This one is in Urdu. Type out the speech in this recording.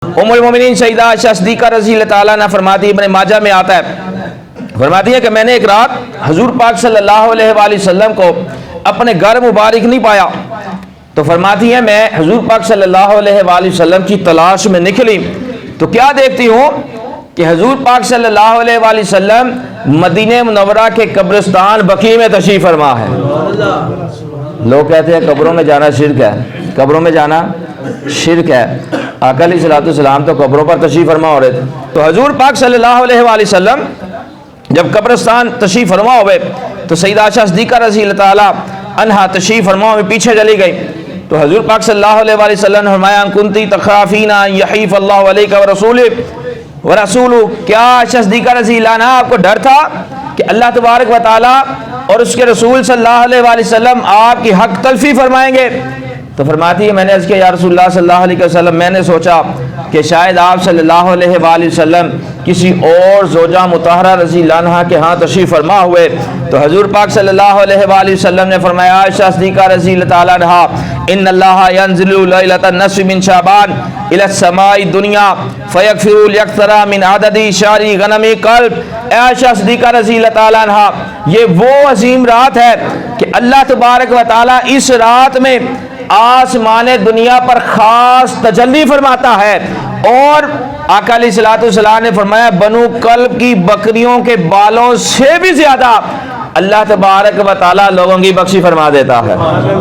ام المومنین سیدہ عائشہ صدیقہ رضی اللہ تعالیٰ عنہ فرماتی ہے، ابن ماجہ میں آتا ہے، فرماتی ہے کہ میں نے ایک رات حضور پاک صلی اللہ علیہ وآلہ وسلم کو اپنے گھر مبارک نہیں پایا، تو فرماتی ہے میں حضور پاک صلی اللہ علیہ وآلہ وسلم کی تلاش میں نکلی تو کیا دیکھتی ہوں کہ حضور پاک صلی اللہ علیہ وآلہ وسلم مدینہ منورہ کے قبرستان بقیع میں تشریف فرما ہے۔ لوگ کہتے ہیں قبروں میں جانا شرک ہے، قبروں میں جانا شرک ہے۔ آقا علیہ الصلوۃ والسلام تو قبروں پر تشریف فرما ہو رہے تھے، تو حضور پاک صلی اللہ علیہ وآلہ وسلم جب قبرستان تشریف فرما ہوئے تو سیدہ عائشہ صدیقہ رضی اللہ تعالیٰ عنہا تشریف فرما ہوئے پیچھے چلی گئی، تو حضور پاک صلی اللہ علیہ وآلہ وسلم نے فرمایا کنتی تخافین ان یحیف اللہ علیک ورسولہ، کیا عائشہ صدیقہ رضی اللہ عنہا آپ کو ڈر تھا کہ اللہ تبارک و تعالیٰ اور اس کے رسول صلی اللہ علیہ وآلہ وسلم آپ کی حق تلفی فرمائیں گے؟ تو فرماتی ہے میں نے عرض کیا یا رسول اللہ صلی اللہ علیہ وسلم، میں نے سوچا کہ شاید آپ صلی اللہ علیہ وآلہ وسلم کسی اور زوجہ مطہرہ رضی اللہ عنہا کے ہاں تشریف فرما ہوئے، تو حضور پاک صلی اللہ علیہ وآلہ وسلم نے فرمایا عائشہ صدیقہ رضی اللہ تعالیٰ عنہا ان اللہ ینزل لیلۃ النصف من شعبان الی السماء الدنیا فیغفر الاکثر من عدد شعر غنم قلب۔ اے عائشہ صدیقہ رضی اللہ تعالیٰ عنہا، یہ وہ عظیم رات ہے کہ اللہ تبارک و تعالیٰ اس رات میں آسمان دنیا پر خاص تجلی فرماتا ہے، اور آقا علیہ الصلوۃ والسلام نے فرمایا بنو کلب کی بکریوں کے بالوں سے بھی زیادہ اللہ تبارک و تعالیٰ لوگوں کی بخشی فرما دیتا ہے۔